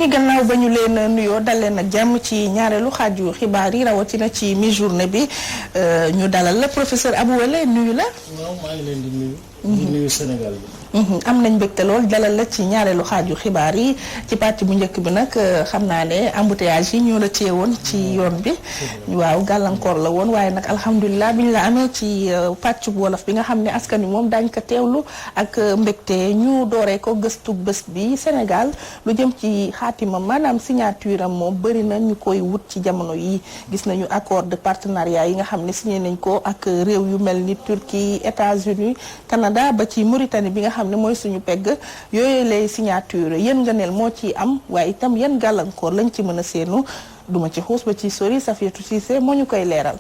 ñi gannaaw ba ñu leen nuyoo dal leen ak jàmm ci ñaareelu xaaju xibaar yi rawatina ci mi-journée bi ñu dalal la professeur Abou Wele nuyu la. waaw maa ngi leen di nuyu. di nuyu Sénégal bi. am nañ mbégte lool dalal la ci ñaareelu xaaju xibaar yi ci pàcc bu njëkk bi nag xam naa ne embouteillage yi ñoo la téye woon ci yoon bi waaw gàllankoor la woon waaye nag alhamdulilah biñ la amee ci pàcc bu wolof bi nga xam ne askan wi moom daañ ko teewlu ak mbégte ñu dooree ko gëstu bés bi Sénégal lu jëm ci xaatima maanaam signature am moom bëri na ñu koy wut ci jamono yi gis nañu accord de partenariat yi nga xam ne signé nañ ko ak réew yu mel ni Turquie États-Unis Canada ba ci Mauritanie bi nga xam ne mooy suñu pegg yooyu lay signature yéen nga neel moo ci am waaye itam yan gàllankoor lañ ci mën a seenu duma ci xuus ba ci sori Safiatou Cissé moo ñu koy leeral.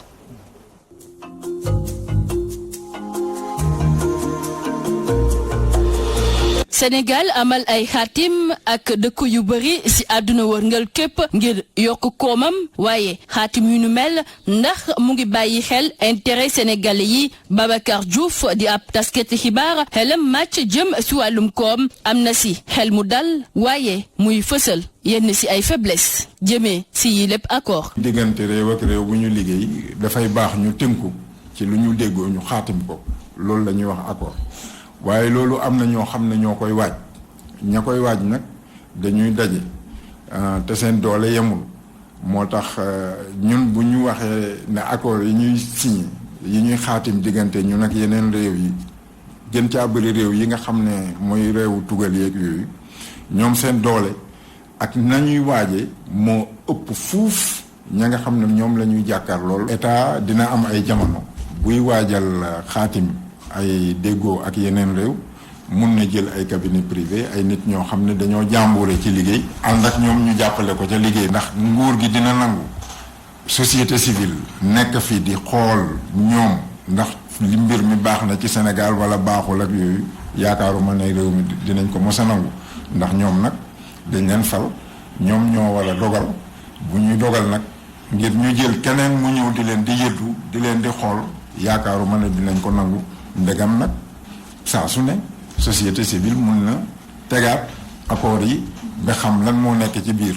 Sénégal amal ay xaatim ak dëkk yu bëri ci àdduna wërngal képp ngir yokk koomam waaye xaatim yu nu mel ndax mu ngi bàyyi xel intérêt sénégalais yi Babacar Diouf di ab taskati xibaar xelam màcc jëm ci wàllum koom am na ci xel mu dal waaye muy fësal yenn ci ay faiblesse jëmee ci yi lépp accord. diggante réew ak réew bu ñu liggéey dafay baax ñu tënku ci lu ñu déggoo ñu xaatim ko loolu la ñuy wax accord. waaye loolu am na ñoo xam ne ñoo koy waaj ña koy waaj nag dañuy daje te seen doole yemul moo tax ñun bu ñu waxee ne accord yi ñuy signé yi ñuy xaatim diggante ñun ak yeneen réew yi gën caa bëri réew yi nga xam ne mooy réewu tugal yeeg yooyu ñoom seen doole ak nañuy waaje moo ëpp fuuf ña nga xam ne ñoom la ñuy jàkkaar lool. état dina am ay jamono buy waajal xaatim ay déggoo ak yeneen réew mun na jël ay cabinet privé ay nit ñoo xam ne dañoo jàmbure ci liggéey ànd ak ñoom ñu jàppale ko ca liggéey ndax nguur gi dina nangu société civile nekk fi di xool ñoom ndax li mbir mi baax na ci Sénégal wala baaxul ak yooyu yaakaaruma ne réew mi dinañ ko mos a nangu ndax ñoom nag dañ leen fal ñoom ñoo war a dogal bu ñuy dogal nag ngir ñu jël keneen mu ñëw di leen di yëddu di leen di xool yaakaaruma ne dinañ ko nangu ndegam nag saa su ne société civile mun na tegaat accord yi ba xam lan moo nekk ci biir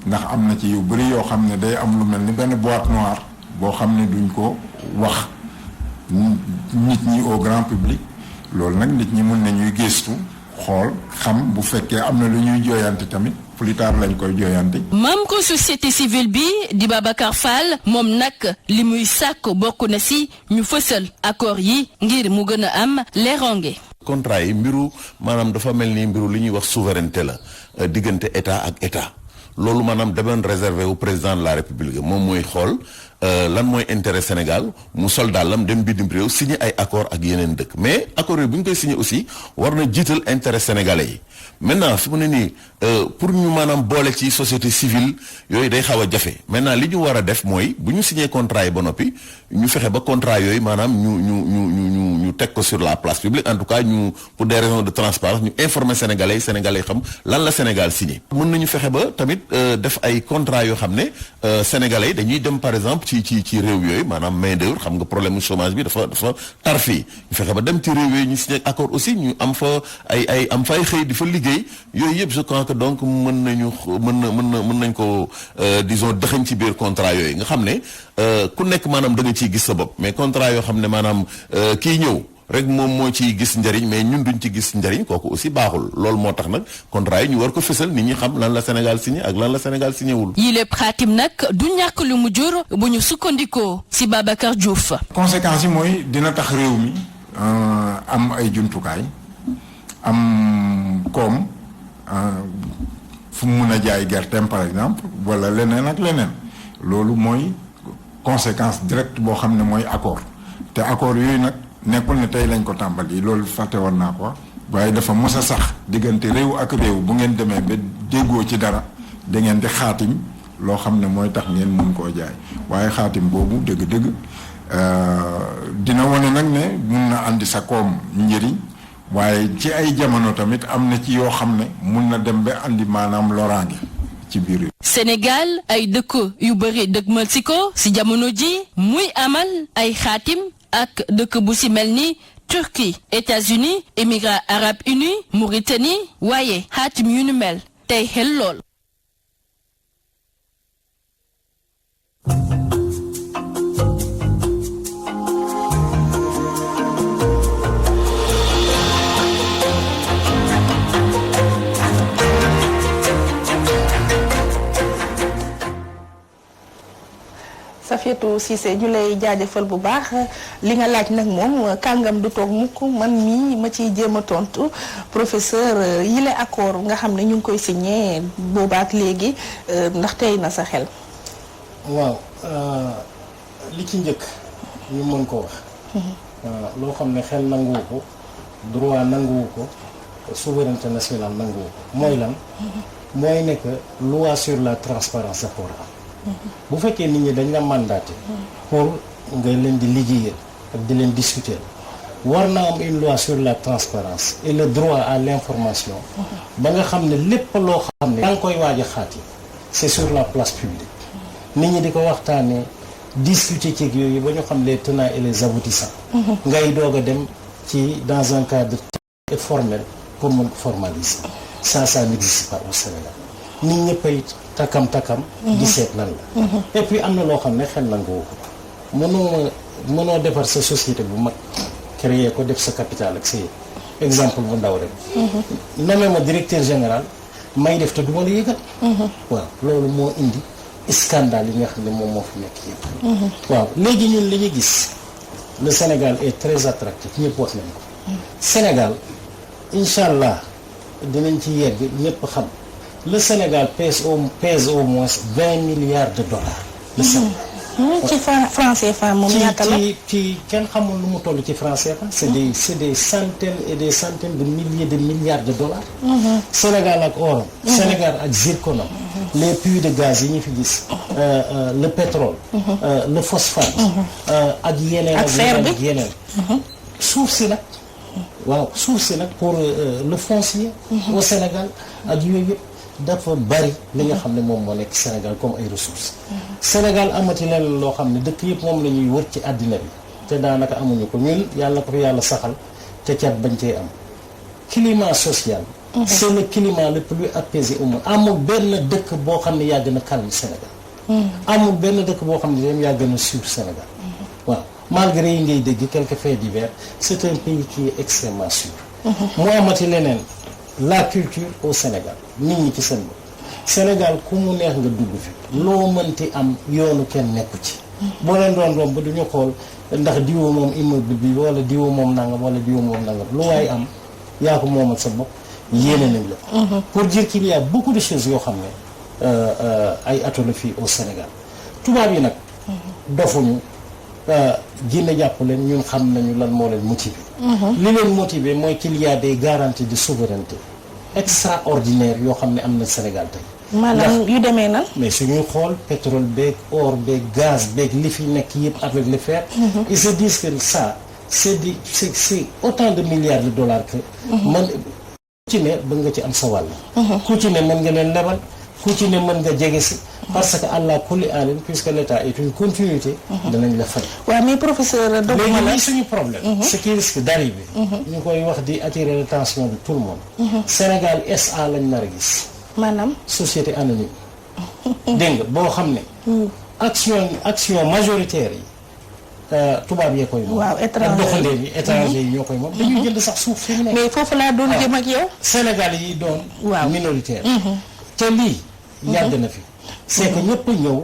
ndax am na ci yu bëri yoo xam ne day am lu mel ni benn boîte noire boo xam ne duñ ko wax nit ñi au grand public loolu nag nit ñi mun nañuy gëstu xool xam bu fekkee am na lu ñuy jooyante tamit plus tard lañ koy jooyante. maam ko société civile bi di Babacar Fall moom nag li muy sàkk bokk na ci ñu fësal accord yi ngir mu gën a am leeronge. contrat yi mbiru maanaam dafa mel ni mbiru li ñuy wax souveraineté la diggante état ak état loolu maanaam demoon réservé au président de la république moom mooy xool lan mooy intérêt Sénégal mu sol dàllam dem bitim réew signé ay accord ak yeneen dëkk mais accord yi bu ñu koy signé aussi war na jiital intérêt sénégalais yi maintenant fi mu ne nii pour ñu maanaam boole ci société civile yooyu day xaw a jafe maintenant li ñu war a def mooy bu ñu signé contrat yi ba noppi ñu fexe ba contrat yooyu maanaam ñu teg ko sur la place publique en tout cas ñu pour des raisons de transparence ñu informer sénégalais yi xam lan la Sénégal signé. mën nañu fexe ba tamit def ay contrat yoo xam ne sénégalais yi dañuy dem par exemple ci réew yooyu maanaam main d'œuvre xam nga problème mu chômage bi dafa tar fii ñu fexe ba dem ci réew yooyu ñu signé accord aussi ñu am fa ay am fa ay xëy di fa liggéey yooyu yëpp je crois que donc mën nañ ko disons dëxañ ci biir contrat yooyu nga xam ne ku nekk maanaam da nga ciy gis sa bopp mais contrat yoo xam ne maanaam kii ñëw rek moom moo ciy gis njariñ mais ñun duñ ci gis njariñ kooku aussi baaxul loolu moo tax nag contrat yi ñu war ko fësal nit ñi xam lan la Sénégal signé ak lan la Sénégal signé wul. yi lépp xaatim nag du ñàkk lu mu jur bu ñu sukkandikoo ci Babacar Diouf. conséquences yi mooy dina tax réew mi am ay jumtukaay am koom fu mu mun a jaay gerteem par exemple wala leneen ak leneen loolu mooy conséquence directe boo xam ne mooy accord te accord yooyu nag. nekkul ne tey lañ ko tàmbali loolu fàtte woon naa ko waaye dafa mos a sax diggante réew ak réew bu ngeen demee ba déggoo ci dara da ngeen di xaatim loo xam ne mooy tax ngeen mun koo jaay waaye xaatim boobu dëgg-dëgg dina wane nag ne mun na andi sa koom njëriñ waaye ci ay jamono tamit am na ci yoo xam ne mun na dem ba andi maanaam loraange ci biir. Sénégal ay dëkk yu bëri dëgmal si ko si jamono ji muy amal ay xaatim. ak dëkk bu ci mel ni Turquie États-Unis Émirats arabes unis Mauritanie waaye xaatim yu nu mel tey xel lool Safiatou Cissé ñu lay jaajëfal bu baax li nga laaj nag moom kàngam du toog mukk man mii ma ciy jéem a tontu professeur yile accord nga xam ne ñu ngi koy signé boobaak léegi ndax tey na sa xel. waaw li ci njëkk ñu mën ko wax. loo xam ne xel nanguwu ko droit nanguwu ko souveraineté nationale nanguwu ko mooy lan. mooy nekk loi sur la transparence dafa war a am. bu fekkee nit ñi dañ la mandaté. pour nga leen di liggéeyal ak di leen discuter war na am une loi sur la transparence et le droit à l'information. ba nga xam ne lépp loo xam ne da nga koy waaj a xaati c'est sur la place publique. nit ñi di ko waxtaanee discuter ci yooyu ba ñu xam les tenants et les aboutissants. ngay doog a dem ci dans un cadre très formel pour mën ko formaliser. ça n'existe pas au Sénégal nit ñëppay takkam di seet lan la. et puis am na loo xam ne xel nangu ko mënoo defar sa société bu mag créer ko def sa capital ak sa exemple bu ndaw rek. nommé ma directeur général may def te du ma la yëgal. waaw loolu moo indi scandale yi nga xam ne moom moo fi nekk yëpp. waaw léegi ñun li ñu gis le Sénégal est très attractif ñëpp wax nañ ko. Sénégal incha allah dinañ ci yegg ñëpp xam le Sénégal pèse au moins 20 milliards de dollars. le Sénégal. ci franc CFA moom ñaata la ci kenn xamul lu mu toll ci franc CFA. c'est des centaines et des centaines de milliers de milliards de dollars. Sénégal ak oram. Sénégal ak zirconam. les puits de gaz yi ñu fi gis. le pétrole. le phosphate. ak yeneen ak yeneen. suuf si nag. waaw suuf si nag pour le foncier. au Sénégal ak yooyu yëpp dafa bari li nga xam ne moom moo nekk Sénégal comme ay ressources. Sénégal amati leen loo xam ne dëkk yëpp moom la ñuy wër ci àddina bi te daanaka amuñu ko ñun yàlla ko fi yàlla saxal te cat bañ cee am. climat social. c'est le climat le plus apaisé au monde amul benn dëkk boo xam ne yaa gën a calme Sénégal. amul benn dëkk boo xam ne dem yaa gën a sûr Sénégal. waaw malgré yi ngay dégg quelques faits divers c'est un pays qui est extrêmement sûr. mu amati leneen la culture au Sénégal nit ñi ci seen bopp. Sénégal ku mu neex nga dugg fi loo mënti am yoonu kenn nekku ci. boo leen doon romb du ñu xool ndax diwo moom immeuble bi wala diwo moom nangam wala diwo moom nangam lu waay am yaa ko moomal sa bopp yéene nañ la. pour dire qu'il y a beaucoup de choses yoo xam ne ay atole fii au Sénégal tubaab yi nag. dofuñu Guinée jàpp leen ñun xam nañu lan moo leen motiver. li leen motiver mooy qu'il y a des garanties de souveraineté extraordinaires yoo xam ne am na Sénégal tey. maanaam yu demee nan. mais suñuy xool pétrole beeg or beeg gaz beeg li fi nekk yëpp avec le fer. ils se disent que ça c'est autant de milliards de dollars que. man ku ci ne bëgg nga ci am sa wàll. ku ci ne mën nga leen lebal ku ci ne mën nga jege si. parce que Allah kulli alin puisque l'État est une continuité. danañ la fay. waaw mais professeur léegi lii suñu problème. ce qui risque d'arriver. ñu koy wax di attirer l'attention de tout le monde. Sénégal SA lañ nar a gis. maanaam. société anonyme. dégg nga boo xam ne. action majoritaire yi. tubaab yee koy moom. waaw étranger yi ñoo koy moom. dañuy jënd sax suuf fi mu nekk. mais foofu laa doon jëm ak yow. Sénégal yi doon. waaw minoritaire. te lii. yàgg na fi. c'est que ñëpp ñëw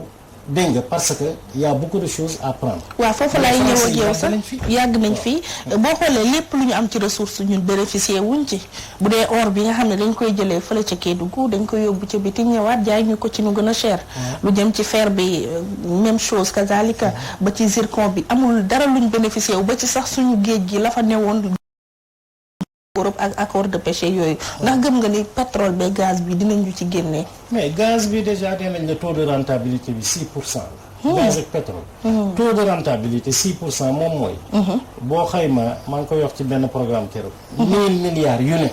dégg nga parce que y a beaucoup de choses à prendre. waaw foofu laay ñëw ak yow sax yàgg nañ fi boo xoolee lépp lu ñu am ci ressource ñun bénéficier wuñ ci bu dee or bi nga xam ne dañ koy jëlee fële ca Kédougou dañ koy yóbbu ca biti ñëwaat jaay ñu ko ci nu gën a cher. lu jëm ci fer bi même chose kazalika ba ci zircon bi amul dara luñ bénéficier wu ba ci sax suñu géej gi la fa newoon. Europe ak accord de pêche yooyu ndax gëm nga ni pétrole ba gaz bi dinañu ci génnee. mais gaz bi déjà nee nañ le taux de rentabilité bi 6% la. gaz ak pétrole. taux de rentabilité 6% moom mooy. boo xayma maa ngi koy wax ci benn programme keroog. 1000 milliards yu ne.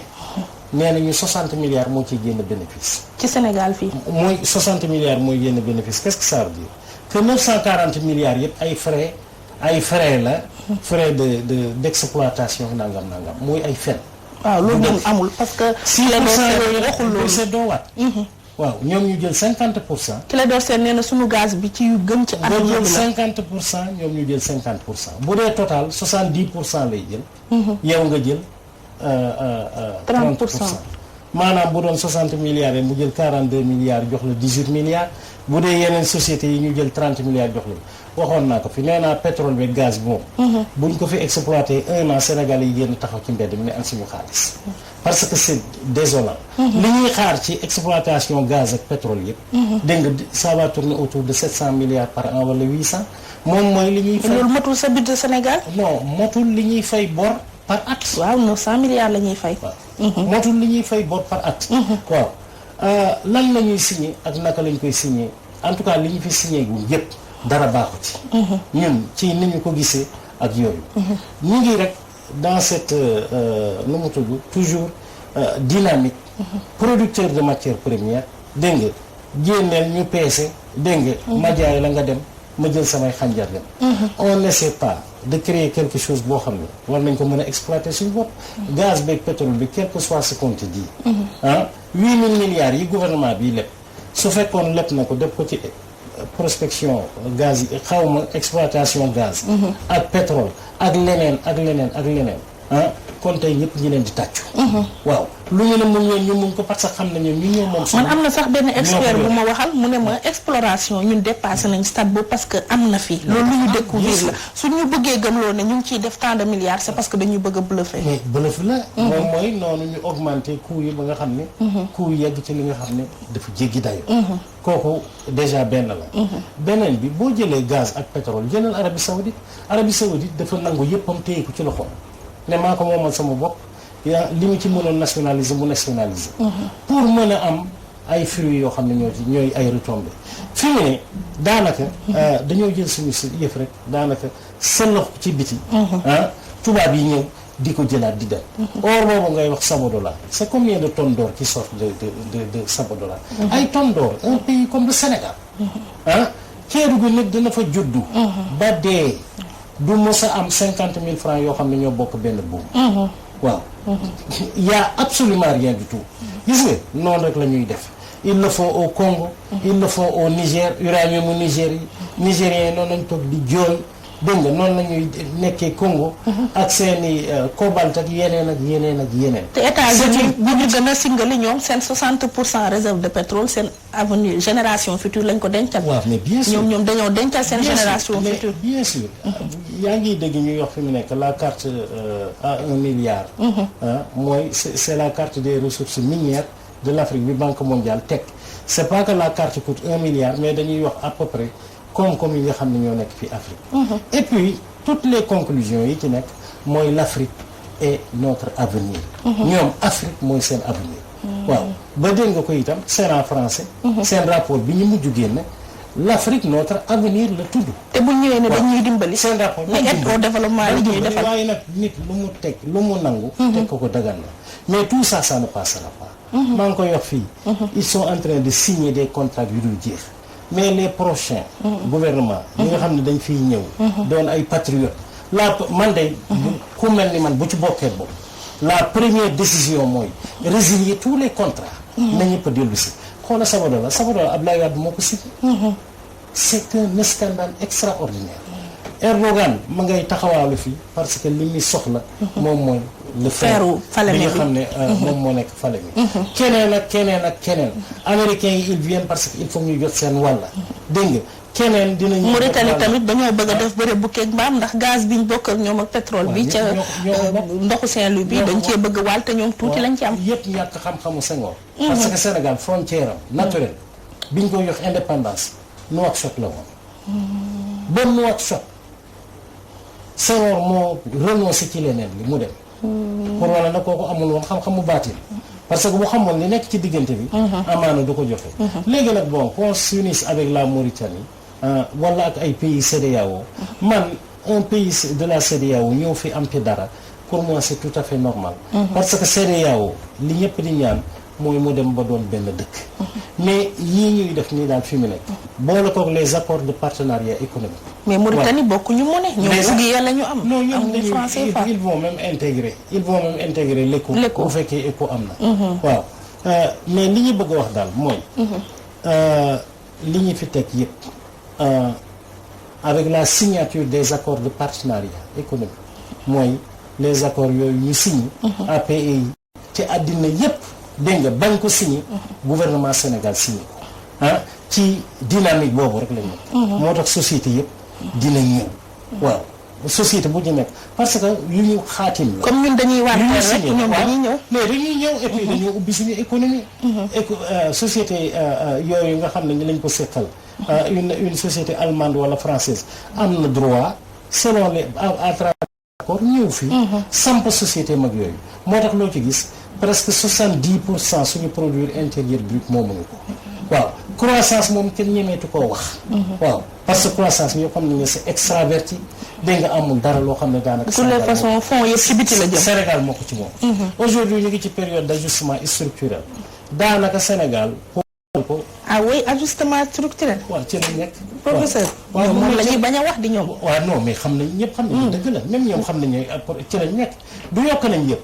nee nañu 60 milliards moo ciy génn bénéfice. ci Sénégal fii. mooy 60 milliards mooy génn bénéfice qu'est-ce que ça veut dire que 940 milliards yëpp ay frais la. frais d'exploitation nangam mooy ay fen. waaw loolu moom amul parce que. si waxul loolu c'est doowaat. waaw ñoom ñu jël 50%. Clédor Sène nee na sunu gaz bi ci yu gën ci. ñoom jël 50% ñoom ñu jël 50% bu dee total 70% lay jël. yow nga jël 30%. maanaam bu doon 60 milliards yi mu jël 42 milliards jox la 18 milliards bu dee yeneen sociétés yi ñu jël 30 milliards jox la waxoon naa ko fi nee naa pétrole bi gaz bi moom. buñ ko fi exploité 1 an Sénégal yi génn taxaw ci mbedd mi ne am suñu xaalis. parce que c'est désolant. li ñuy xaar ci exploitation gaz ak pétrole yëpp. dégg nga ça va tourner autour de 700 milliards par an wala 800 moom mooy li ñuy. fay loolu matul sa budget Sénégal. non matul li ñuy fay bor par at. waaw 900 milliards la ñuy fay. waaw matul li ñuy fay bor par at. waaw lan la ñuy signé ak naka lañ koy signé en tout cas li ñu fi signé gu yëpp dara baaxu ci. ñun ci ni ñu ko gisee ak yooyu. ñu ngi rek dans cette nu mu tudd toujours dynamique. producteur de matière première dégg nga génneel ñu peese dégg nga. ma jaay la nga dem ma jël samay xànjar dem. on n'essaie pas de créer quelque chose boo xam ne war nañ ko mën a exploiter suñu bopp. gaz beeg pétrole bi quel que soit ce qu'on te dit. 8000 milliards yi gouvernement bi lépp su fekkoon lépp na ko def ko ci prospection gaz yi xawma exploitation gaz. ak pétrole ak leneen ak leneen ak leneen. kon tey ñëpp ñu leen di tàccu. waaw lu ñu ne ñu mun ko parce que xam nañu ñu ñëw moom. man am na sax benn expert bu ma waxal mu ne ma exploration ñun dépassé nañ stade boobu parce que am na fi. loolu lu ñu découvrir la su ñu bëggee gëmloo ne ñu ngi ciy def tant de milliards c'est parce que dañuy bëgg a bluffer. mais bluff la. moom mooy noonu ñu augmenter coût yi ba nga xam ne. coût yegg ci li nga xam ne dafa jéggi dayo kooku déjà benn la. beneen bi boo jëlee gaz ak pétrole jëlal Arabie Saoudite dafa nangu yëppam téye ko ci loxoom. ne maa ko moomal sama bopp yaa li mu ci mënoon nationaliser mu nationaliser. pour mën a am ay fruits yoo xam ne ñooy ay retombées. fi mu ne daanaka. dañoo jël suñu yëf rek daanaka sëllax ci biti. tubaab yi ñëw di ko jëlaat di dem. or boobu ngay wax Sabodala c'est combien de tonnes d'or qui sortent de Sabodala. ay tonnes d'or un pays comme le Sénégal. Kédougou nit dina fa juddu. ba dee. du mos a am 50 000 francs yoo xam ne ñoo bokk benn buum. waaw. y a absolument rien du tout. gis nga noonu rek la ñuy def ils le font au Congo. ils le font au Niger uranium mu Niger yi. Nigériens yi noonu lañ toog di jooy dégg nga noonu la ñuy nekkee Congo. ak seeni cobalt ak yeneen ak yeneen ak yeneen. te États-Unis bu ñu gën a singali ñoom seen 60% réserve de pétrole seen avenir génération future lañ ko dencal. waaw mais bien sûr ñoom dañoo dencal seen génération future. bien sûr yaa ngi dégg ñuy wax fi mu nekk la carte à 1 milliard. mooy c'est la carte des ressources minières de l'Afrique bi Banque mondiale teg c'est pas que la carte coûte 1 milliard mais dañuy wax à peu près comme yi nga xam ne ñoo nekk fii Afrique. et puis toutes les conclusions yi ci nekk mooy l'Afrique est notre avenir. ñoom Afrique mooy seen avenir. waaw ba dégg nga ko itam c'est en français. seen rapport bi ñu mujj génne l'Afrique notre avenir la tudd. te bu ñëwee ne dañuy dimbali. seen rapport mais aide au développement la ñuy defal. waaye nag nit lu mu teg lu mu nangu. teg ko dagan na mais tout ça ça ne passera pas. maa ngi koy wax fii. ils sont en train de signer des contrats yu dul jeex. mais les prochains gouvernements ñi nga xam ne dañ fiy ñëw doon ay patriotes man day ku mel ni man bu ci bokkee boobu la première décision mooy résilier tous les contrats na ñëpp a dellu si xoola Sabodala Abdoulaye Wade moo ko signé c'est un scandale extraordinaire Erdogan ma ngay taxawaalu fii parce que li muy soxla moom mooy le fer bi nga xam ne moom moo nekk fale mi keneen ak keneen américains yi ils viennent parce que il faut ñu jot seen wàlla dégg nga keneen dinañu Mauritanie tamit dañoo bëgg a def bëre bu keeg mbaam ndax gaz biñ bokk ak ñoom ak pétrole bi ca ndoxu Saint-Louis bi dañ cee bëgg wàll te ñoom tuuti lañ ci am yëpp ñàkk xam-xamu Senghor parce que Sénégal frontière am naturelle biñ koy jox indépendance Nouakchott la woon ba Nouakchott Senghor moo renoncé ci leneen li mu dem pour wala nag kooku amul woon xam-xamu baatin parce que bu xamoon li nekk ci diggante bi amaana du ko joxe léegi nag bon qu'on s'unisse avec la Mauritanie wala ak ay pays CEDEAO man un pays de la CEDEAO ñëw fi am fi dara pour moi c'est tout à fait normal parce que CEDEAO li ñëpp di ñaan mooy mu dem ba doon benn dëkk mais yii ñuy def nii daal fi mu nekk boole koog les accords de partenariat économique mais Mauritanie bokkuñu mu ne ñoom fuggi yàlla ñu am non ñoom amuñu franc CFA ils vont même intégrer l'éco bu fekkee éco am na waaw mais li ñu bëgg a wax daal mooy li ñu fi teg yëpp avec la signature des accords de partenariat économique mooy les accords yooyu ñu signe APE yi ci àddina yëpp dégg nga bañ ko signé gouvernement Sénégal signé ko ci dynamique boobu rek la ñu moo tax société yëpp dinañ ñëw waaw société bu ñu nekk parce que yu ñu xaatim la comme ñun dañuy waat rek ñoom dañuy ñëw mais dañuy ñëw et puis dañoo ubbi suñu économie société yooyu nga xam ne ñu lañ ko seqal une société allemande wala française am na droit selon les à travers accord ñëw fii samp société mag yooyu moo tax loo ci gis presque 70% suñu produit intérieur brut moomuñu ko waaw croissance moom kenn ñemeetu koo wax waaw parce que croissance ñoo xam ne c'est extraverti dégg nga amul dara loo xam ne daanaka de toutes les façons fonds yëpp ci biti la jëm Sénégal moo ko ci moom aujourd'hui ñu ngi ci période d'ajustement structurel daanaka Sénégal ko ah oui ajustement structurel waaw ci lañ nekk professeur waaw moom la ñuy bañ a wax di ñoom waaw non mais xam nañ ñëpp xam nañ dëgg la même ñoom xam nañ ci lañ nekk du yokk nañ yëpp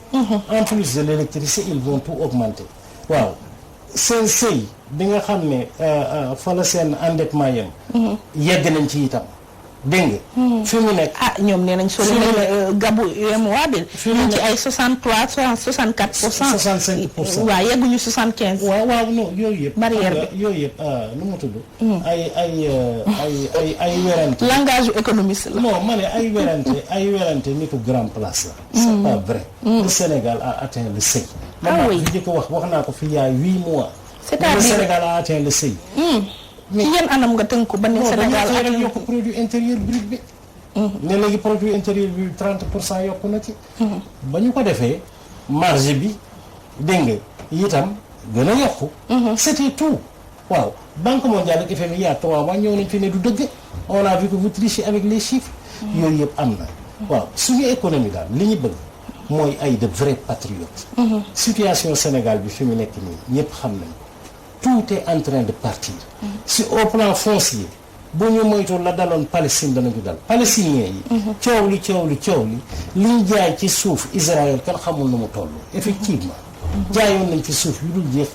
en plus de l'électricité ils vont tout augmenter waaw seen sëy bi nga xam ne fa la seen endettement yam yegg nañ ci itam dégg nga fi mu nekk ah ñoom nee nañ soo leen gabu UEMOA bi ñu ci ay 63 64%. 65%. waaw yegguñu 75. waaw non yooyu yëpp barrière bi yooyu yëpp nu mu tudd ay werante langage économiste la non ma ne ay werante nitu grand place la c'est pas vrai le Sénégal a atteint le seuil oui fi jëkk wax naa ko fi il y a 8 mois c'est-à-dire le Sénégal a atteint le seuil ci yan anam nga tënk ko ba ne Sénégal ak yokk produit intérieur brut bi ne léegi produit intérieur bi 30% yokku na ci ba ñu ko defee marge bi dégg nga itam gën a yokku c'était tout waaw Banque mondiale ak FMI il y a 3 mois ñëw nañ fi ne du dëgg on a vu que vous trichez avec les chiffres yooyu yëpp am na waaw suñu économie daal li ñu bëgg mooy ay de vrais patriotes situation Sénégal bi fi mu nekk nii ñëpp xam nañ tout est en train de partir si au plan foncier bu ñu moytu la daloon Palestine danañu dal palestiniens yi coow li liñ jaay ci suuf Israël kan xamul nu mu toll effectivement jaayoon nañ fi suuf yu dul jeex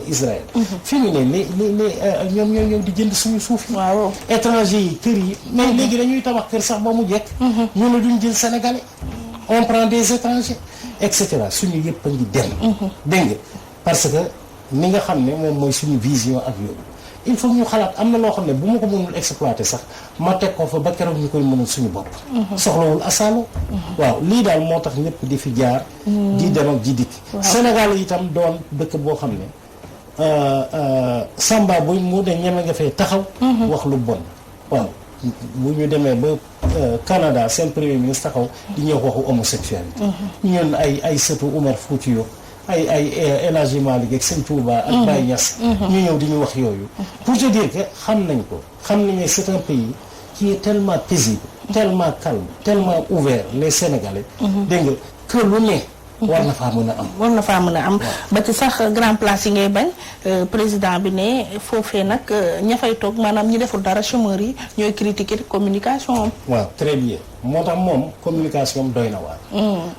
Israël fi mu ne les ñoom ñoo ñëw di jënd suñu suuf yi waaw étranger yi kër yi mais léegi dañuy tabax kër sax ba mu jekk ñu ne duñ jël sénégalais on prend des étrangers et cetera suñu yëpp a ngi dem dégg nga parce que ni nga xam ne moom mooy suñu vision ak yooyu il faut ñu xalaat am na loo xam ne bu ma ko mënul exploiter sax ma teg ko fa ba keroog ñu koy mënul suñu bopp soxlawul asaalu waaw lii daal moo tax ñëpp di fi jaar di dem ak di dikk Sénégal itam doon dëkk boo xam ne Samba bu mu de ñeme nga fee taxaw wax lu bon waaw bu ñu demee ba Canada seen premier ministre taxaw di ñëw waxu homosexualité ñun ay sëtu Oumar Foutiyou ay El Hadji Malick ak Sëñ Touba ak Baye Niass ñu ñëw di ñu wax yooyu pour te dire que xam nañ ko xam nañ ne c'est un pays qui est tellement paisible tellement calme tellement ouvert les Sénégalais dégg nga que lu ne war na faa mën a am ba ci sax grand place yi ngay bañ président bi ne foofee nag ña fay toog maanaam ñi deful dara chômeurs yi ñooy critiquer communication am waaw très bien moo tax moom communication am doy na waar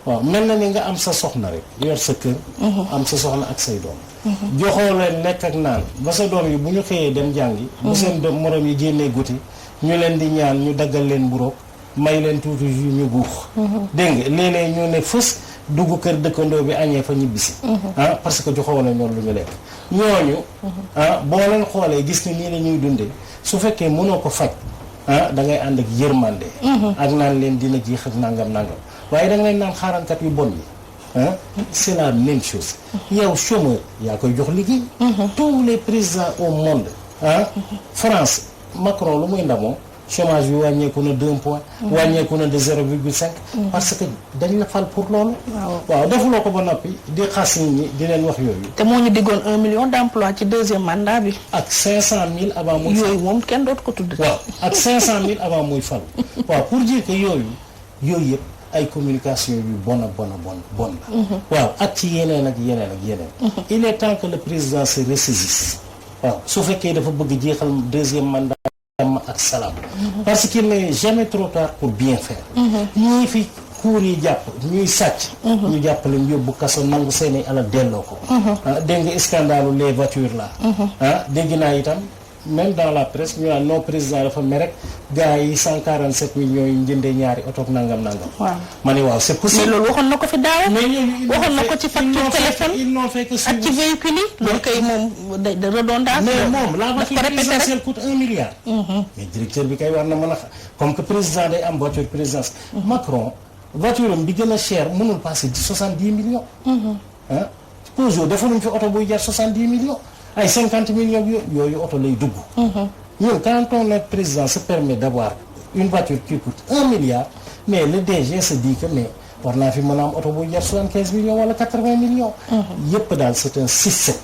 waaw mel na ni nga am sa soxna rek yor sa kër am sa soxna ak say doom joxoo leen lekk ak naan ba sa doom yi bu ñu xëyee dem jàngi bu seen doom morom yi génnee guti ñu leen di ñaan ñu daggal leen mburoog may leen tuuti yu ñu guux dégg nga léeg-léeg ñu ne fës dugg kër dëkkandoo bi añee fa ñibbisi parce que joxoon na ñoom lu ñu lekk ñooñu boo leen xoolee gis ni nii la ñuy dundee su fekkee mënoo ko faj da ngay ànd ak yërmande ak naan leen dina jeex ak nangam waaye da nga leen naan xaarankat yu bon yi c'est la même chose yow chômeur yaa koy jox liggéey tous les présidents au monde France Macron lu muy ndamoo chômage bi wàññeeku na 2 points wàññeeku na de 0,5 parce que dañ la fal pour loolu waaw defuloo ko ba noppi di xas nit ñi di leen wax yooyu te moo ñu diggoon 1 million d'emplois ci 2e mandat bi ak 500 000 avant muy yooyu moom kenn dootu ko tudd waaw ak 500 000 avant muy fal waaw pour dire que yooyu yëpp ay communication yu bon la waaw ak ci yeneen ak yeneen il est temps que le président se ressaisisse waaw su fekkee dafa bëgg jeexal 2e mandat ak salaam parce qu'il n'est jamais trop tard pour bien faire ñii fi kuur yi jàpp ñuy sàcc ñu jàpp leen yóbbu kaso nangu seeni alal delloo ko dégg nga scandalu les voitures là dégg naa itam même dans la presse ñu naan non président dafa mer rek gars yi 147 millions yi njëndee ñaari oto ak nangam. waaw ma ne waaw c'est possible. mais loolu waxoon na ko fi daaw. waxoon na ko ci facture téléphone. ils n'ont fait que ak ci véhicule yi. loolu kay moom de redondance. mais moom la voiture présidentielle coûte 1 milliard. mais directeur bi kay war na mën a comme que président day am voiture présidence. Macron voiture am bi gën a cher mënul passer 70 millions. ah Peugeot defaluñ fi oto buy jar 70 millions. ay 50 millions yooyu oto lay dugg. ñun quand notre président se permet d'avoir une voiture qui coûte 1 milliard mais le DG se dit que mais war naa fi mën a am oto buy jar 75 millions wala 80 millions. yëpp daal c'est un système.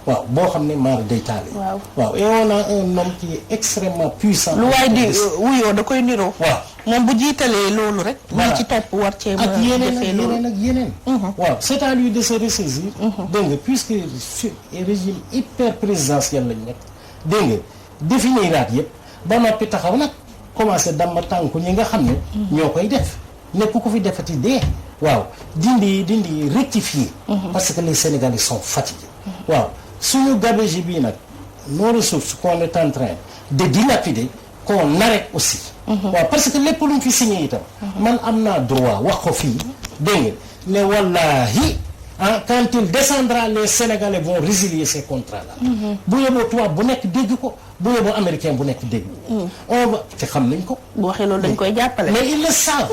waaw boo xam ne maar day taale. waaw et on a un homme qui est extrêmement puissant. lu waay di wuyoo da koy niroo. waaw moom bu jiitalee loolu rek. voilà ñi ci topp war cee mën a ak defee loolu yeneen ak yeneen. waaw c'est à lui de se ressaisir. dégg nga puisque sur régime hyper présidentiel lañ nekk. dégg nga définiraat yëpp ba noppi taxaw nag commencé dama tànku ñi nga xam ne. ñoo koy def nekk ku fi defati dee. waaw dindi rectifier. parce que les Sénégalais sont fatigués. waaw suñu gabegie bii nag nos ressources qu'on est en train de dilapider qu'on arrête aussi. waaw parce que lépp luñ fi signé itam. man am naa droit wax ko fii dégg nga ne wallahi quand il descendra les Sénégalais vont résilier ces contrats là. bu yeboo tubaab bu nekk dégg ko bu yeboo américain bu nekk dégg ko. on va te xam nañ ko. bu waxee loolu dañ koy jàppale. mais ils le savent.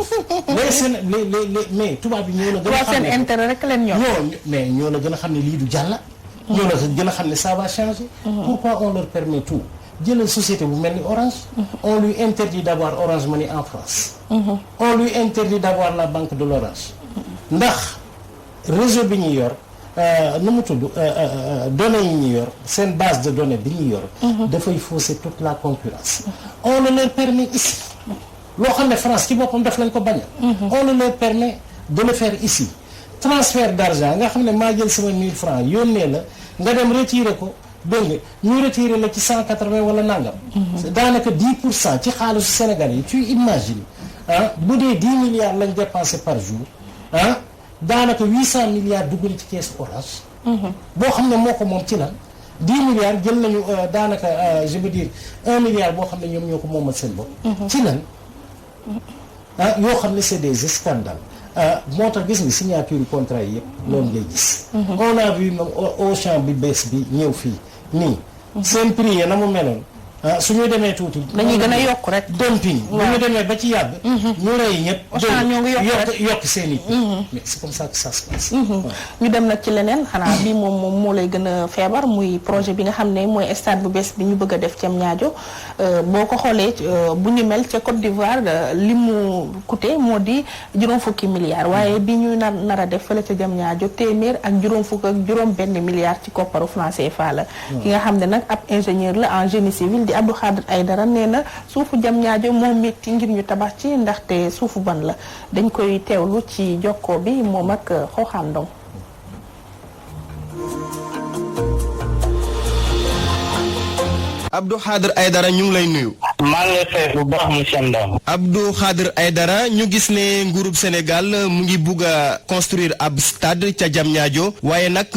mais tubaab bi ñoo la gën a xam ne seen intérêt rek leen ñor. mais ñoo la gën a xam ne lii du jàlla. ñoo la gën a xam ne ça va changer. pourquoi on leur permet tout jëlal société bu mel ni Orange. on lui interdit d'avoir Orange Money en France. on lui interdit d'avoir la banque de l'Orange. ndax réseau bi ñu yor nu mu tudd données yi ñu yor seen base de données bi ñu yor. dafay fausser toute la concurrence. on le leur permet ici. loo xam ne France ci boppam daf lañ ko bañal. on le leur permet de le faire ici. transfert d'argent nga xam ne maa jël sama 1000 francs yónnee la nga dem retirer ko dégg nga ñu retirer la ci 180 wala nangam. daanaka 10% ci xaalisu Sénégal yi tu imagines bu dee 10 milliards lañ dépensé par jour daanaka 800 milliards dugg na ci keesu Orange. boo xam ne moo ko moom ci lan 10 milliards jël nañu daanaka je veux dire 1 milliard boo xam ne ñoom ñoo ko moomal seen bopp. ci lan yoo xam ne c'est des scandales. moo tax gis nga signature contrat yi yëpp loolu ngay gis. on a vu même Auchan bi bees bi ñëw fii nii. seen prix yi na mu meloon su ñu demee tuuti. dañuy gën a yokk rek. dumping. bu ñu demee ba ci yàgg. ñu rey ñëpp. Auchan ñoo ngi yokk seen i. mais c'est comme ça que ça se passe. ñu dem nag ci leneen xanaa bii moom moo lay gën a feebar muy projet bi nga xam ne mooy stade bu bees bi ñu bëgg a def Diamniadio boo ko xoolee bu ñu mel ca Côte d'Ivoire li mu coûté moo di juróom fukki milliards waaye bi ñu nar a def fële ca Diamniadio téeméer ak juróom fukk ak juróom benn milliards ci kopparu franc CFA la. ki nga xam ne nag ab ingénieur la en génie civil di Abdou Khadre Aïdara nee na suufu Diamniadio moo métti ngir ñu tabax ci ndaxte suufu ban la dañ koy teewlu ci jokkoo bi moom ak Xooxaan Ndong. Abdou Khadre Aïdara ñu ngi lay nuyu. maa ngi lay fay bu baax monsieur Ndao. Abdou Khadre Aïdara ñu gis ne nguurub Sénégal mu ngi bugg a construire ab stade ca Diamniadio waaye nag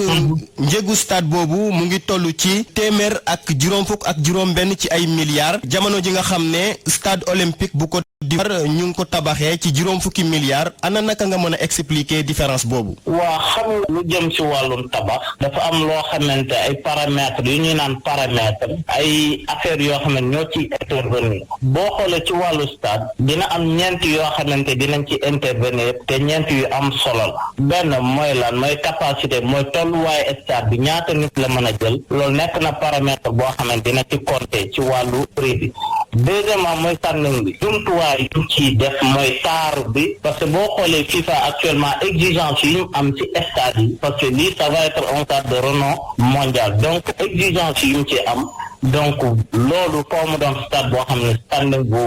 njëgu stade boobu mu ngi toll ci téeméer ak juróom fukk ak juróom benn ci ay milliards jamono ji nga xam ne stade olympique bu ko di ñu ngi ko tabaxee ci juróom fukki milliards ana naka nga mën a expliquer différence boobu. waa xam nga lu jëm ci wàllum tabax dafa am loo xamante ay paramètres yu ñuy naan paramètres ay affaires yoo xam ne ñoo ci intervenir boo xoolee ci wàllu stade dina am ñeent yoo xamante dinañ ci intervenir te ñeent yu am solo la benn mooy lan mooy capacité mooy tolluwaayu stade bi ñaata nit la mën a jël loolu nekk na paramètre boo xamante dina ci compter ci wàllu prix bi deuxièmement mooy standing bi jumtuwaay yu ci def mooy taaru bi parce que boo xoolee FIFA actuellement exigence yi ñu am ci stade yi parce que lii ça va être un stade de renom mondial donc exigence yi ñu ci am donc loolu foo mu doon stade boo xam ne standing bu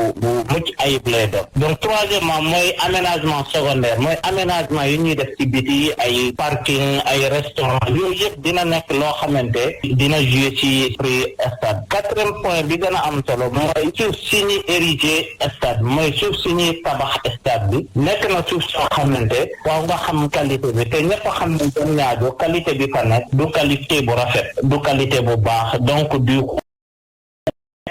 mucc ayib lay doon donc troisièmement mooy aménagement secondaire mooy aménagement yi ñuy def ci biti ay parking ay restaurant yooyu yëpp dina nekk loo xamante dina jouer ci prix stade quatrième point bi gën a am solo mooy suuf si ñuy ériger stade mooy suuf si ñuy tabax stade bi nekk na suuf soo xamante waaw nga xam qualité bi te ñëpp xam ne Diamniadio qualité bi fa nekk du qualité bu rafet du qualité bu baax donc du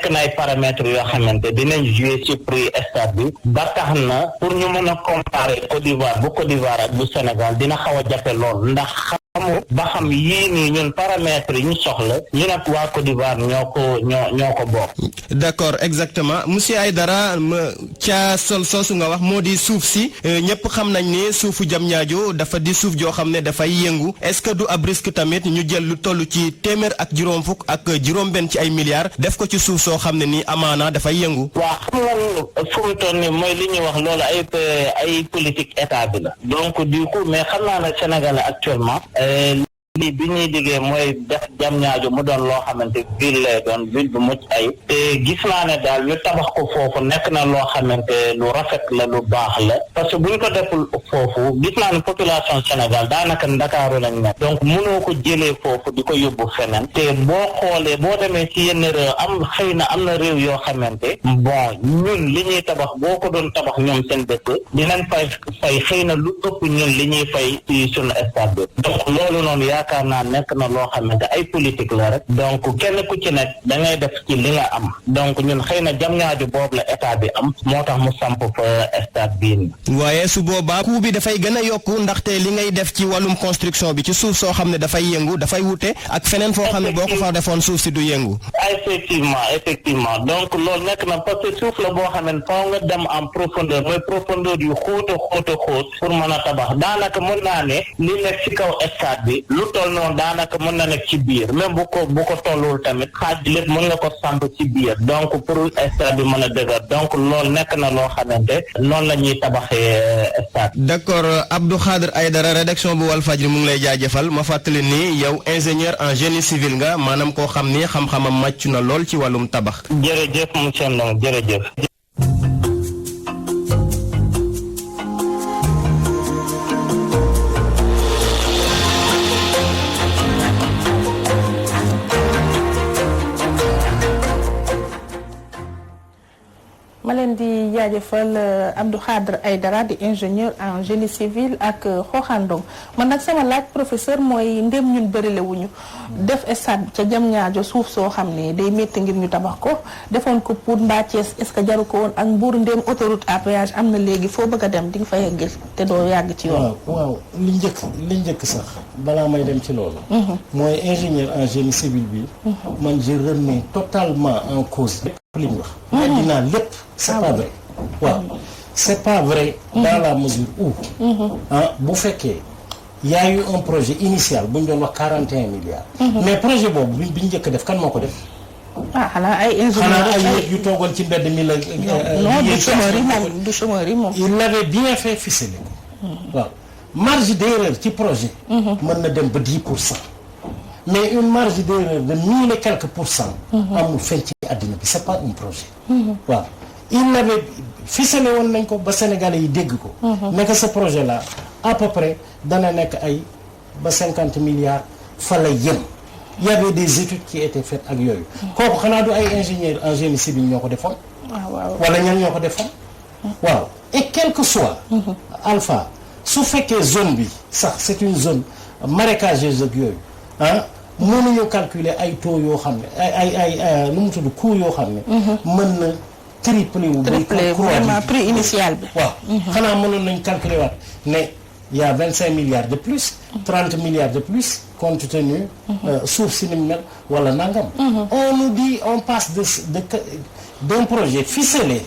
nekk na ay paramètres yoo xamante dinañ jouer ci prix stade bi ba tax na pour ñu mën a comparer Côte d'Ivoire bu Côte d'Ivoire ak bu Sénégal dina xaw a jafe lool ndax xamu ba xam yii nii ñun paramètres yi ñu soxla ñu nag waa Côte d'Ivoire ñoo ko bokk. d'accord exactement monsieur Aïdara ca sol soosu nga wax moo di suuf si ñëpp xam nañ ne suufu Diamniadio dafa di suuf joo xam ne dafay yëngu est-ce que du ab risque tamit ñu jël lu toll ci téeméer ak juróom fukk ak juróom-benn ci ay milliards def ko ci suuf soo xam ne nii amaana dafay yëngu. waaw xam nga fu mu toll nii mooy li ñuy wax loolu ay politique état bi la donc du coup mais xam naa ne Sénégal actuellement. lii bi ñuy liggéey mooy def Diamniadio mu doon loo xamante ville lay doon ville bu mucc ay te gis naa ne daal ñu tabax ko foofu nekk na loo xamante lu rafet la lu baax la parce que bu ñu ko deful foofu gis naa ne population Sénégal daanaka Ndakaaru lañ nekk donc mënoo ko jëlee foofu di ko yóbbu feneen te boo xoolee boo demee ci yenn réew xëy na am na réew yoo xamante bon ñun li ñuy tabax boo ko doon tabax ñoom seen dëkk dinañ fay xëy na lu ëpp ñun li ñuy fay ci sunu stade bi donc loolu noonu yaakaar naa nekk na loo xamante ay politique la rek donc kenn ku ci nekk da ngay def ci li nga am donc ñun xëy na Diamniadio boobu la état bi am moo tax mu samp fa stade bii nii. waaye su boobaa coût bi dafay gën a yokku ndaxte li ngay def ci wàllum construction bi ci suuf soo xam ne dafay yëngu dafay wute ak feneen foo xam ne boo ko fa defoon suuf si du yëngu. effectivement donc loolu nekk na parce que suuf la boo xam ne foo nga dem en profondeur mooy profondeur yu xóot pour mën a tabax daanaka mën naa ne li nekk ci kaw stade bi lu toll noonu daanaka mën na nekk ci biir même bu ko tollul tamit xaaj bi lépp mën nga ko samp ci biir donc pour stade bi mën a dëgër donc loolu nekk na loo xamante noonu la ñuy tabaxee stade. d'accord Abdou Khadre Aïdara rédaction bu Walfadjri mu ngi lay jaajëfal ma fàttali ni yow ingénieur en génie civil nga maanaam koo xam ni xam-xamam màcc na lool ci wàllum tabax. jërëjëf monsieur Ndong jërëjëf. ma leen di jaajëfal Abdou Khadre Aïdara di ingénieur en génie civil ak xooxandong man nag sama laaj professeur mooy ndem ñun bërile wuñu def stade ca Diamniadio suuf soo xam ne day métti ngir ñu tabax ko defoon ko pour mbaa Thiès est-ce que jaru ko woon ak Mbour ndem autoroute à péage am na léegi foo bëgg a dem di nga fa yegg te doo yàgg ci yoon. waaw li njëkk sax balaa may dem ci loolu. mooy ingénieur en génie civil bi. man je remets totalement en cause lépp li ñu wax. dinaa lépp. c'est pas vrai waaw c'est pas vrai dans la mesure où bu fekkee y a eu un projet initial bu ñu doon wax 41 milliards mais projet boobu bi ñu njëkk def kan moo ko def xanaa ay ingénieurs ay nit yu toogoon ci mbedd mi la non du chômeur yi moom il l'avait bien fait ficeler waaw marge d'erreur ci projet mën na dem ba 10% mais une marge d'erreur de 1000 et quelques pourcent amul feeñ ci àddina bi c'est pas un projet waaw il l'avait ficelé woon nañ ko ba Sénégalais yi dégg ko mais que ce projet là à peu près dana nekk ay ba 50 milliards fa la yem il y avait des études qui étaient faites ak yooyu kooku xanaa du ay ingénieurs en génie civil ñoo ko defoon wala ñan ñoo ko defoon waaw et quel que soit alpha su fekkee zone bi sax c'est une zone marécageuse ak yooyu mënuñu calculer ay taux yoo xam ne ay nu mu tudd coût yoo xam ne mën na triplé vraiment prix initial bi waaw xanaa mënoon nañ calculer waat ne y a 25 milliards de plus 30 milliards de plus compte tenu suuf si ni mu mel wala nangam on nous dit on passe d'un projet ficelé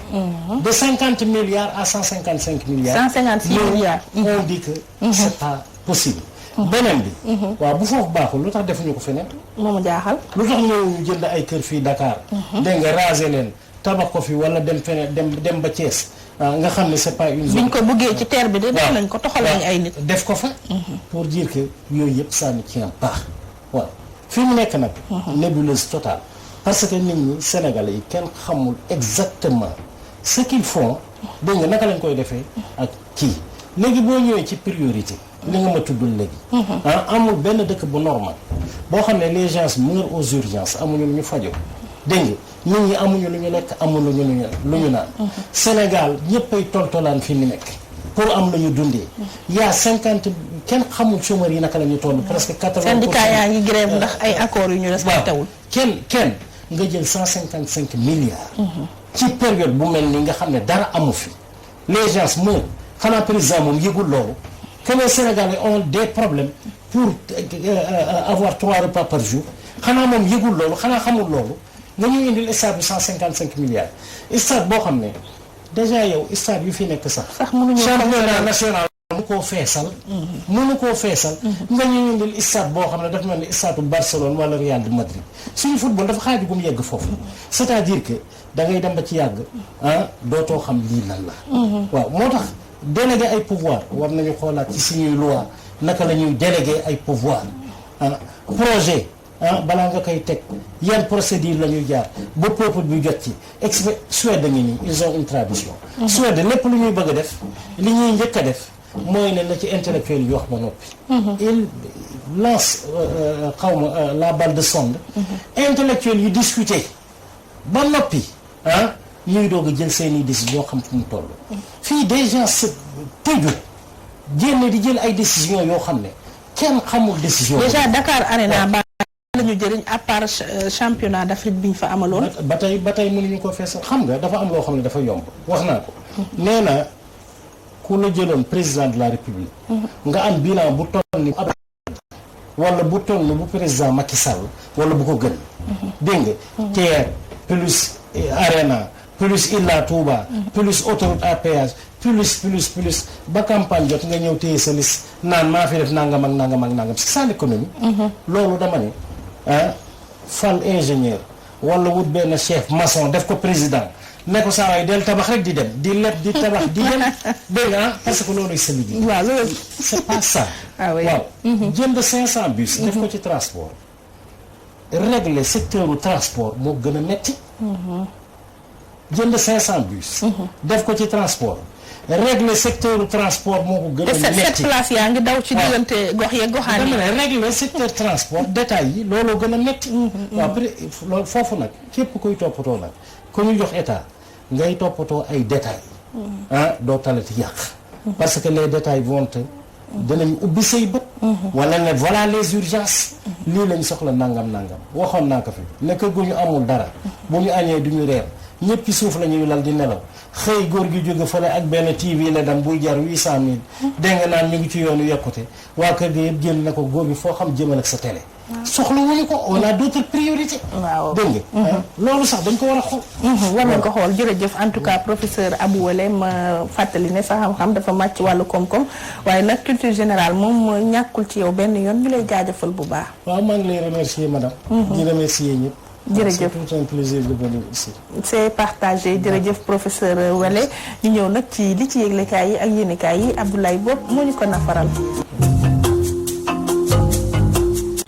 de 50 milliards à 155 milliards 156 milliards on dit que c'est pas possible beneen bi waaw bu foofu baaxul lu tax defuñu ko feneen moomu jaaxal lu tax ñëw jënd ay kër fii Dakar dégg nga raser leen tabax ko fi wala dem feneen dem ba Thiès nga xam ne c'est pas une zone biñ ko buggee ci terre bi de def nañ ko toxal nañ ay nit def ko fa pour dire que yooyu yëpp ça ne tient pas waaw fi mu nekk nag nébuleuse totale parce que nit ñi Sénégalais yi kenn xamul exactement ce qu'ils font dégg nga naka lañ koy defee ak kii léegi boo ñëwee ci priorité li nga ma tuddul léegi amul benn dëkk bu normal boo xam ne les gens meurent aux urgences amuñu lu ñu fajoo dégg nga nit ñi amuñu lu ñu lekk amuñu lu ñu naan Sénégal ñëppay toltolaan fi mu nekk pour am lu ñu dundee y'a 50 kenn xamul chômeurs yi naka la ñu toll presque 80%. syndicat yaa ngi grève ndax ay accords yu ñu respecté wul kenn nga jël 155 milliards. ci période bu mel ni nga xam ne dara amu fi les gens meurent xanaa président moom yëgul loolu que les Sénégalais ont des problèmes pour avoir 3 repas par jour xanaa moom yëgul loolu xanaa xamul loolu nga ñuy indil stade bu 155 milliards stade boo xam ne déjà yow stade yu fi nekk sax championnat national mënu koo feesal nga ñuy indil stade boo xam ne dafa mel ni stade bu Barcelone wala Real de Madrid suñu football dafa xaaju gum yegg foofu c'est-à-dire que da ngay dem ba ci yàgg dootoo xam lii lan la waaw moo tax délégué ay pouvoir war nañu xoolaat ci suñuy loi naka la ñuy délégué ay pouvoir projet balaa nga koy teg yan procédure la ñuy jaar ba peuple bi jot ci Suède ngi nii ils ont une tradition Suède lépp lu ñuy bëgg a def li ñuy njëkk a def mooy ne na ci intellectuel yi wax ba noppi il lance la balle de sonde intellectuel yi discuter ba noppi ñuy doog a jël seeni décision xam fu mu toll fii des gens se tëju génn di jël ay décision yoo xam ne kenn xamul décision déjà Dakar Arena ba la ñu jëriñ à part championnat d'Afrique bi ñu fa amaloon ba tey mënuñu ko feesal xam nga dafa am loo xam ne dafa yomb wax naa ko nee na ku la jëloon président de la République nga am bilan bu toll ni wala bu toll ni bu président Macky Sall wala bu ko gën dégg nga TER plus Arena plus Ila Touba plus autoroute à péage plus ba campagne jot nga ñëw téye sa liste naan maa fi def nangam ak nangam ak nangam c'est ça l'économie loolu dama ne fal ingénieur wala wut benn chef maçon def ko président ne ko saa waay del tabax rek di dem di leb di tabax di dem dégg nga parce que looluy sa liggéey waaw loolu c'est pas ça waaw jënd 500 bus def ko ci transport régler secteur u transport moo gën a metti jënd 500 bus def ko ci transport régler secteur transport moo ko gën a metti cette place yaa ngi daw ci diggante gox yeeg goxaan yi dama ne régler secteur transport détails yi looloo gën a metti waaw après loolu foofu nag képp kuy toppatoo nag ku ñu jox état ngay toppatoo ay détails doo talati yàq parce que les détails vont danañ ubbi say bët wala ne voilà les urgences lii lañ soxla nangam waxoon naa ko fi ne kër gu ñu amul dara bu ñu añee du ñu reer ñëpp ci suuf la ñuy lal di nelaw xëy góor gi jóge fële ak benn TV la dem buy jar 800000 dégg nga naan ñu ngi ci yoonu yokkute waa kër gi yëpp jël na ko góor gi foo xam jëmal ak sa télé soxla wuñu ko on a d'autres priorités waaw dégg nga loolu sax dañ ko war a xool war nañ ko xool jërëjëf en tout cas professeur Abou Wele ma fàttali ne sa xam-xam dafa màcc wàllu koom-koom waaye nag culture générale moom ñàkkul ci yow benn yoon ñu lay jaajëfal bu baax waaw maa ngi lay remercier madame di remercier ñëpp jërëjëf c'est un plaisir de venir ici. c'est partagé jërëjëf professeur Wele ñu ñëw nag ci li ci yëglekaay yi ak yéenekaay yi Abdoulaye Bopp moo ñu ko nafaral.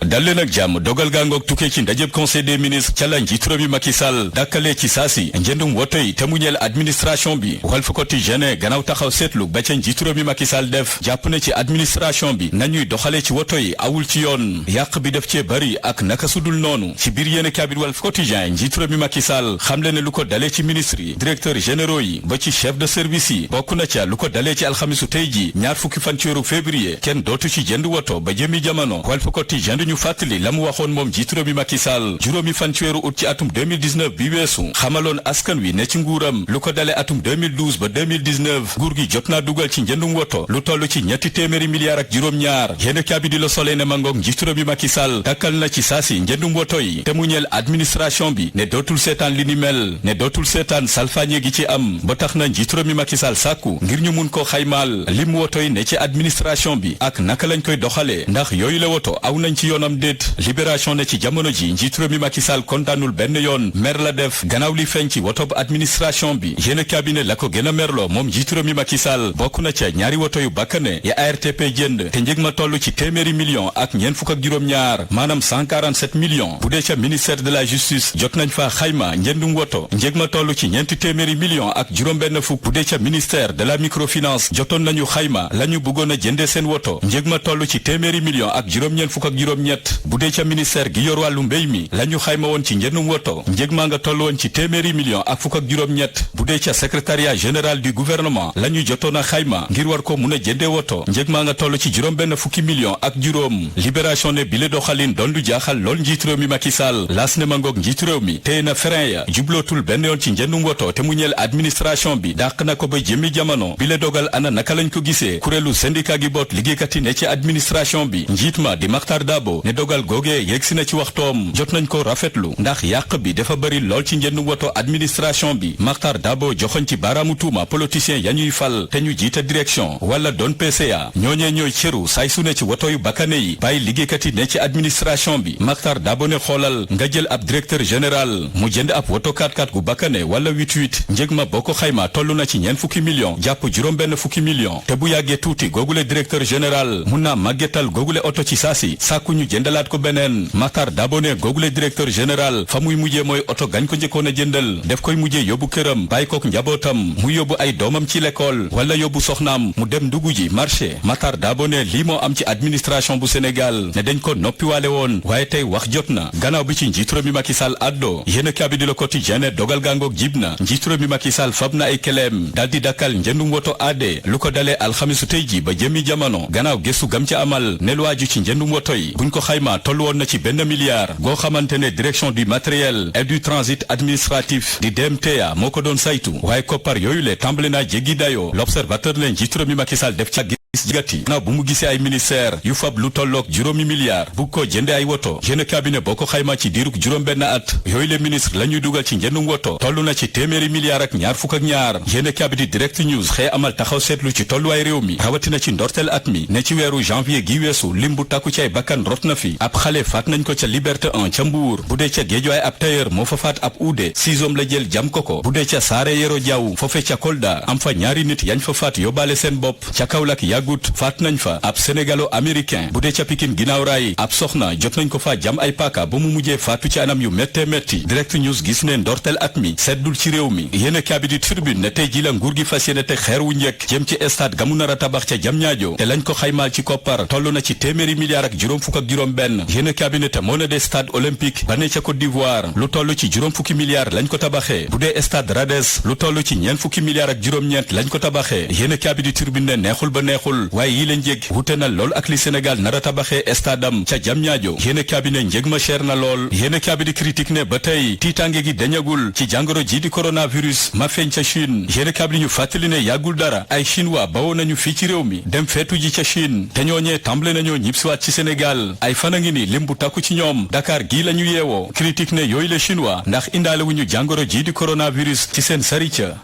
dal leen ak jàmm dogal gaa ngoog tukkee ci ndajeb conseil des ministres ca la njiitu réew mi Macky Sall dàkkalee ci saasi njëndum woto yi te mu ñeel administration bi Walf Quotidien gannaaw taxaw seetlu ba ca njiitu réew mi Macky Sall def jàpp na ci administration bi nañuy doxalee ci woto yi awul ci yoon yàq bi def cee bari ak naka sudul noonu ci biir yéen kaabit Walf Quotidien njiitu réew mi Macky Sall xamle ne lu ko dalee ci ministre yi directeur généraux yi ba ci chef de service yi bokk na ca lu ko dalee ci alxamisu tey ji ñaar fukki fan ci weeru février kenn dootu ci jënd woto ba jëmi jamono Walf Quotidien fàttali la mu waxoon moom jiitu réew mi Macky Sall juróomi fan ci weeru ut ci atum 2019 bi weesu xamaloon askan wi ne ci nguuram lu ko dale atum 2012 ba 2019 nguur gi jot naa dugal ci njëndum woto lu toll ci ñetti téeméeri milliards ak juróom-ñaar yéen kaabi di la solee ne mangoog njiitu réew mi Macky Sall dakkal na ci saasi njëndum woto yi te mu ñeel administration bi ne dootul seetaan li ni mel ne dootul seetaan salfaañe gi ci am ba tax na njiitu réew mi Macky Sall sàkku ngir ñu mun koo xaymaal lim woto yi ne ci administration bi ak naka lañ koy doxalee ndax yooyu la woto aw nañ ci yoonam déet libération ne ci jamono ji njiitu réew mi Macky Sall kontaanul benn yoon mer la def gannaaw li feeñ ci woto bu administration bi yéen cabinet la ko gën a merloo moom njiitu réew mi Macky Sall bokk na ca ñaari woto yu bakkane ya ARTP jënd te njëg ma toll ci téeméeri millions ak ñeent fukk ak juróom-ñaar maanaam 147 millions bu dee ca ministère de la justice jot nañ fa xayma njëndum woto njëg ma toll ci ñeenti téeméeri millions ak juróom-benn fukk bu dee ca ministère de la microfinance jotoon nañu xayma la ñu bëggoon a jëndee seen woto njëg ma toll ci téeméeri millions ak juróom-ñeent fukk ak juróom-ñett juróom-ñett bu dee ca ministère gi yor wàllu mbéy mi la ñu xayma woon ci njëndum woto njëg maa nga toll woon ci téeméeri million ak fukk ak juróom-ñett bu dee ca secrétariat général du gouvernement la ñu jotoon a xayma ngir war ko mun a jëndee woto njëg maa nga toll ci juróom benn fukki million ak juróom libération ne bile doxalin doon lu jaaxal lool njiitu réew mi Macky Sall laas ne ma ngoog njiitu réew mi téye na frein ya jublootul benn yoon ci njëndum woto te mu ñeel administration bi dàq na ko ba jëmmi jamono bile dogal ana naka lañ ko gisee kuréelu syndicat gi boot liggéeykat yi ne ci administration bi njiit ma di Makhtar Dabo ne dogal googee yegsi na ci waxtoom jot nañ ko rafetlu ndax yàq bi dafa bëri lool ci njëndum woto administration bi Makhtar Dabo joxoñ ci baaraamu tuuma politicien ya ñuy fal te ñu jiite direction wala doon PCA ñooñee ñooy cëru saay su ne ci woto yu bakkane yi bàyyi liggéeykat yi ne ci administration bi Makhtar Dabo ne xoolal nga jël ab directeur général mu jënd ab woto 4x4 gu bakkane wala 8-8 njëg ma boo ko xayma toll na ci ñeent fukki million jàpp juróom benn fukki million te bu yàggee tuuti googule directeur général mun naa màggetal googule oto ci saasi sàkku ñu jëndalaat ko beneen Makhtar Dabo ne googule directeur général fa muy mujjee mooy oto gañ ko njëkkoon a jëndal def koy mujjee yóbbu këram bàyyi kook njabootam mu yóbbu ay doomam ci l'école wala yóbbu soxnaam mu dem dugg ji marché Makhtar Dabo ne lii moo am ci administration bu Sénégal ne dañ ko noppiwaale woon waaye tey wax jot na gannaaw bi ci njiitu réew mi Macky Sall addo yéen a kaabi di Le Quotidien ne dogal gàngoog jib na njiitu réew mi Macky Sall fab na ay keleem daal di dakkal njëndum woto aade lu ko dalee alxamisu tey ji ba jëmmi jamono gannaaw gëstu gam ci amal ne lu waaju ci njëndum woto yi buñ ko xayma toll woon na ci benn milliard goo xamante ne direction du matériel et du transit administratif di DMTA moo ko doon saytu waaye koppar yooyu le tàmbale naa jéggi dayoo l'observateur leen njiitu réew mi Macky Sall def ca jigati naaw bu mu gisee ay ministère yu fab lu tolloog juróomi milliard bu ko jënde ay woto yéen cabinet boo ko xayma ci diirug juróom benn at yooyu le ministre la ñuy dugal ci njëndum woto toll na ci téeméeri milliard ak ñaar fukk ak ñaar yéen cabinet direct news xëy amal taxaw seetlu ci tolluwaay réew mi rawatina ci ndorteel at mi ne ci weeru janvier gi weesu lim bu takku ci ay bakkan rot na fi ab xale faat nañ ko ca liberté 1 ca Mbuur bu dee ca Géejawaay ab tailleur moo fa faat ab uude sisom la jël jam ko bu dee ca Saare Yero Jaaw foofe ca Kolda am fa ñaari nit yañ fa faat yóbbaale seen bopp ca Kaolack yàggut faat nañ fa ab sénégalo-américain bu dee ca Pikine ginnaaw raay ab soxna jot nañ ko fa jam ay paaka ba mu mujjee faatu ci anam yu méttee métti direct news gis ne ndorteel at mi seddul ci réew mi yéen a kaabi di Tribune ne tey ji la nguur gi fas yéene teg xeer wu njëkk jëm ci stade gamu nar a tabax ca Diamniadio te lañ ko xaymaal ci koppar toll na ci téeméeri milliards ak juróom fukk ak juróom benn yéen a kaabi ne te moo ne de stade olympique ba ne ca Côte d'Ivoire lu toll ci juróom fukki milliards lañ ko tabaxee bu dee stade Rades lu toll ci ñeent fukki milliards ak juróom-ñeent lañ ko tabaxee yéen a kaabi di Tribune ne neexul ba neexul waaye yi la njëg wute na lool ak li Sénégal nar a tabaxee stade am ca Diamniadio yéen a kaabi ne njëg ma cher na lool yéen a kaabi di critique ne ba tey tiitange gi dañagul ci jàngoro ji di coronavirus ma feeñ ca Chine yéen a kaabi ñu fàttali ne yàggul dara ay chinois bawoo nañu fii ci réew mi dem feetu ji ca Chine te ñooñee tàmbale nañoo ñibbisiwaat ci Sénégal ay fan a ngi ni lim bu takku ci ñoom Dakar gii la ñu yeewoo critique ne yooyu la chinois ndax indaale wuñu jàngoro ji di coronavirus ci seen sarica